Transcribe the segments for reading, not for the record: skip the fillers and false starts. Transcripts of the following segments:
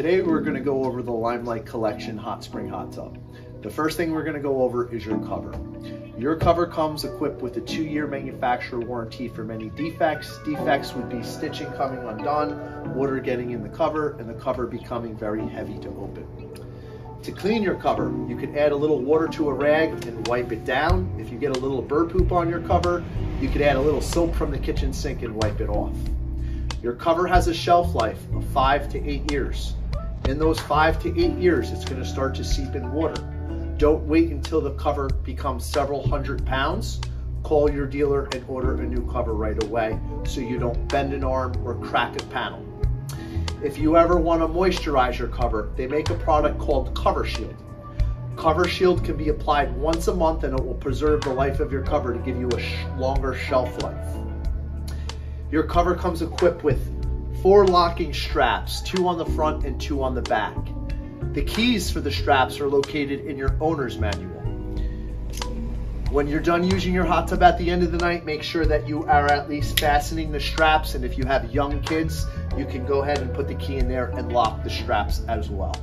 Today we're going to go over the Limelight Collection Hot Spring Hot Tub. The first thing we're going to go over is your cover. Your cover comes equipped with a 2-year manufacturer warranty for many defects. Defects would be stitching coming undone, water getting in the cover, and the cover becoming very heavy to open. To clean your cover, you can add a little water to a rag and wipe it down. If you get a little bird poop on your cover, you could add a little soap from the kitchen sink and wipe it off. Your cover has a shelf life of 5 to 8 years. In those 5 to 8 years, it's going to start to seep in water. Don't wait until the cover becomes several hundred pounds. Call your dealer and order a new cover right away so you don't bend an arm or crack a panel. If you ever want to moisturize your cover, they make a product called Cover Shield. Cover Shield can be applied once a month and it will preserve the life of your cover to give you a longer shelf life. Your cover comes equipped with 4 locking straps, 2 on the front and 2 on the back. The keys for the straps are located in your owner's manual. When you're done using your hot tub at the end of the night, make sure that you are at least fastening the straps, and if you have young kids, you can go ahead and put the key in there and lock the straps as well.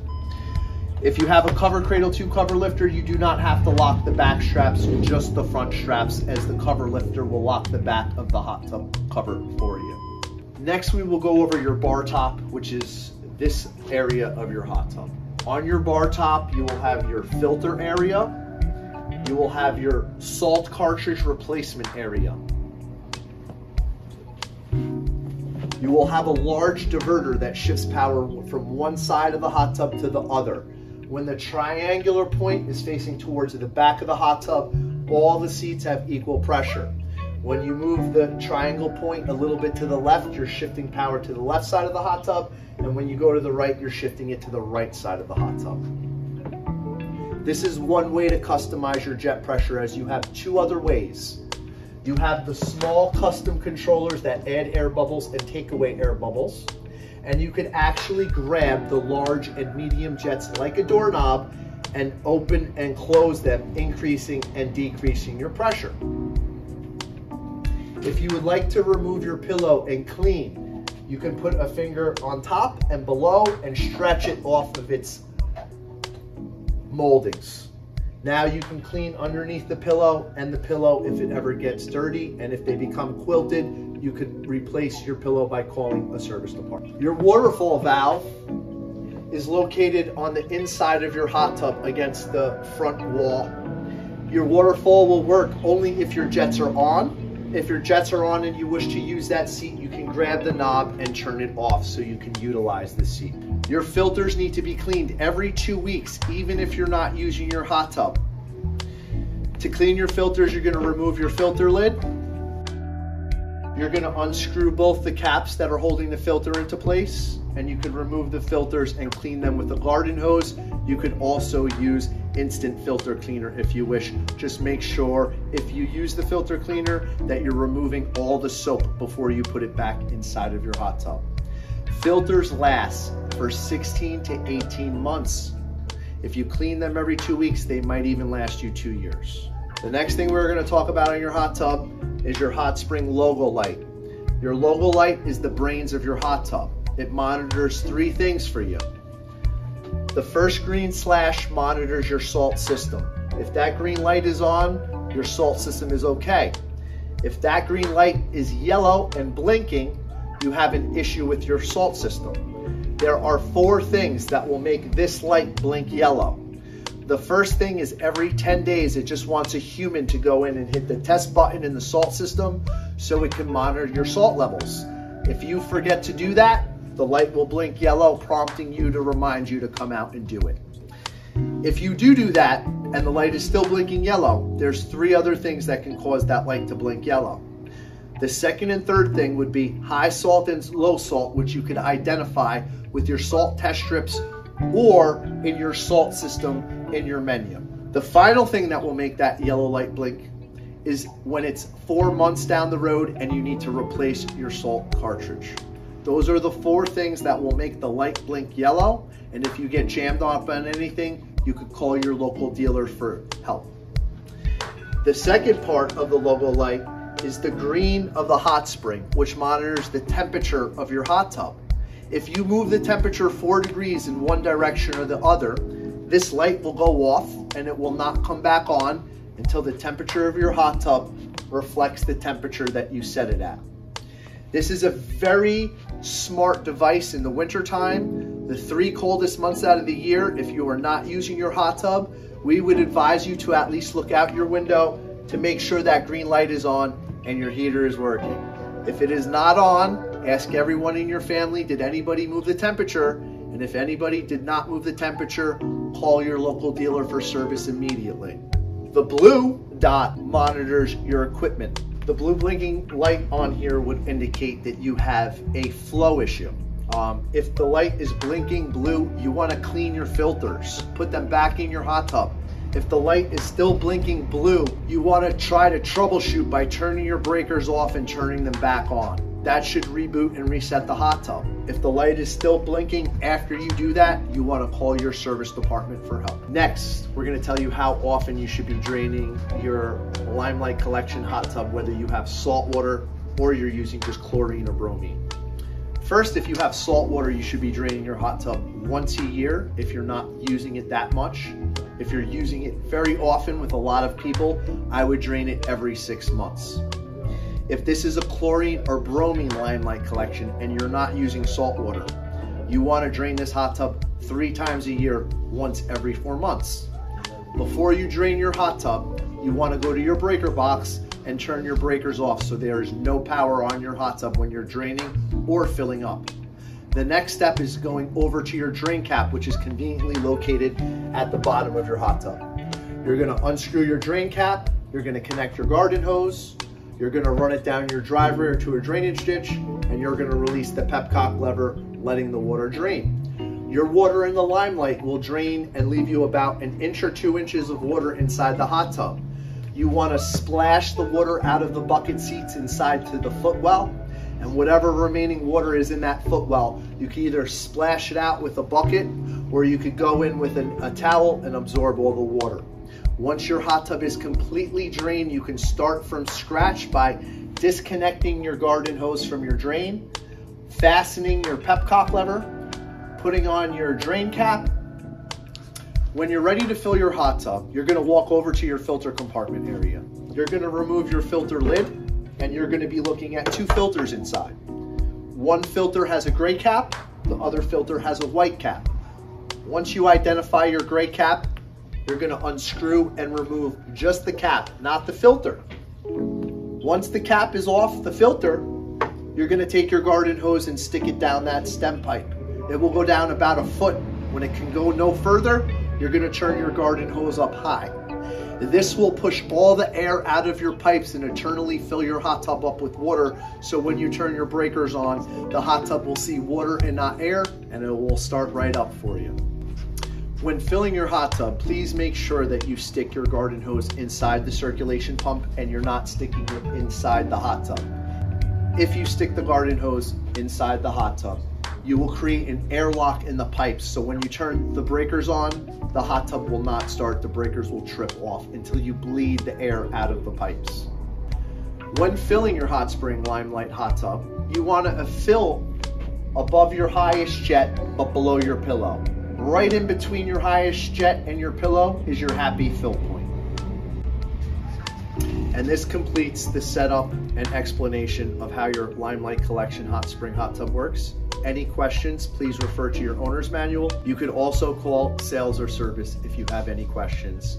If you have a Cover Cradle 2 cover lifter, you do not have to lock the back straps, just the front straps, as the cover lifter will lock the back of the hot tub cover for you. Next, we will go over your bar top, which is this area of your hot tub. On your bar top, you will have your filter area. You will have your salt cartridge replacement area. You will have a large diverter that shifts power from one side of the hot tub to the other. When the triangular point is facing towards the back of the hot tub, all the seats have equal pressure. When you move the triangle point a little bit to the left, you're shifting power to the left side of the hot tub, and when you go to the right, you're shifting it to the right side of the hot tub. This is one way to customize your jet pressure, as you have 2 other ways. You have the small custom controllers that add air bubbles and take away air bubbles, and you can actually grab the large and medium jets like a doorknob and open and close them, increasing and decreasing your pressure. If you would like to remove your pillow and clean, you can put a finger on top and below and stretch it off of its moldings. Now you can clean underneath the pillow and the pillow if it ever gets dirty, and if they become quilted, you can replace your pillow by calling a service department. Your waterfall valve is located on the inside of your hot tub against the front wall. Your waterfall will work only if your jets are on. If your jets are on and you wish to use that seat, you can grab the knob and turn it off so you can utilize the seat. Your filters need to be cleaned every 2 weeks, even if you're not using your hot tub. To clean your filters, you're going to remove your filter lid. You're going to unscrew both the caps that are holding the filter into place, and you can remove the filters and clean them with a garden hose. You could also use instant filter cleaner if you wish. Just make sure if you use the filter cleaner that you're removing all the soap before you put it back inside of your hot tub. Filters last for 16 to 18 months. If you clean them every 2 weeks, they might even last you 2 years. The next thing we're going to talk about in your hot tub is your hot spring logo light. Your logo light is the brains of your hot tub. It monitors 3 things for you. The first green slash monitors your salt system. If that green light is on, your salt system is okay. If that green light is yellow and blinking, you have an issue with your salt system. There are 4 things that will make this light blink yellow. The first thing is every 10 days, it just wants a human to go in and hit the test button in the salt system so it can monitor your salt levels. If you forget to do that, the light will blink yellow, prompting you to remind you to come out and do it. If you do that and the light is still blinking yellow, there's 3 other things that can cause that light to blink yellow. The second and third thing would be high salt and low salt, which you could identify with your salt test strips or in your salt system in your menu. The final thing that will make that yellow light blink is when it's 4 months down the road and you need to replace your salt cartridge. Those are the 4 things that will make the light blink yellow, and if you get jammed up on anything, you could call your local dealer for help. The second part of the logo light is the green of the hot spring, which monitors the temperature of your hot tub. If you move the temperature 4 degrees in one direction or the other, this light will go off and it will not come back on until the temperature of your hot tub reflects the temperature that you set it at. This is a very smart device in the wintertime. The 3 coldest months out of the year, if you are not using your hot tub, we would advise you to at least look out your window to make sure that green light is on and your heater is working. If it is not on, ask everyone in your family, did anybody move the temperature? And if anybody did not move the temperature, call your local dealer for service immediately. The blue dot monitors your equipment. The blue blinking light on here would indicate that you have a flow issue. If the light is blinking blue, you want to clean your filters. Put them back in your hot tub. If the light is still blinking blue, you want to try to troubleshoot by turning your breakers off and turning them back on. That should reboot and reset the hot tub. If the light is still blinking after you do that, you want to call your service department for help. Next, we're going to tell you how often you should be draining your Limelight collection hot tub, whether you have salt water or you're using just chlorine or bromine. First, if you have salt water, you should be draining your hot tub once a year if you're not using it that much. If you're using it very often with a lot of people, I would drain it every 6 months. If this is a chlorine or bromine Limelight collection and you're not using salt water, you want to drain this hot tub 3 times a year, once every 4 months. Before you drain your hot tub, you want to go to your breaker box and turn your breakers off so there is no power on your hot tub when you're draining or filling up. The next step is going over to your drain cap, which is conveniently located at the bottom of your hot tub. You're going to unscrew your drain cap, you're going to connect your garden hose, you're going to run it down your driveway or to a drainage ditch, and you're going to release the pepcock lever, letting the water drain. Your water in the Limelight will drain and leave you about 1 inch or 2 inches of water inside the hot tub. You want to splash the water out of the bucket seats inside to the footwell, and whatever remaining water is in that footwell, you can either splash it out with a bucket or you could go in with a towel and absorb all the water. Once your hot tub is completely drained, you can start from scratch by disconnecting your garden hose from your drain, fastening your pepcock lever, putting on your drain cap. When you're ready to fill your hot tub, you're going to walk over to your filter compartment area. You're going to remove your filter lid, and you're going to be looking at 2 filters inside. One filter has a gray cap, the other filter has a white cap. Once you identify your gray cap, you're going to unscrew and remove just the cap, not the filter. Once the cap is off the filter, you're going to take your garden hose and stick it down that stem pipe. It will go down about 1 foot. When it can go no further, you're going to turn your garden hose up high. This will push all the air out of your pipes and eternally fill your hot tub up with water, so when you turn your breakers on, the hot tub will see water and not air, and it will start right up for you. When filling your hot tub, please make sure that you stick your garden hose inside the circulation pump and you're not sticking it inside the hot tub. If you stick the garden hose inside the hot tub, you will create an airlock in the pipes, so when you turn the breakers on, the hot tub will not start. The breakers will trip off until you bleed the air out of the pipes. When filling your hot spring Limelight hot tub, you want to fill above your highest jet but below your pillow. Right in between your highest jet and your pillow is your happy fill point. And this completes the setup and explanation of how your Limelight collection hot spring hot tub works. Any questions, please refer to your owner's manual. You could also call sales or service if you have any questions.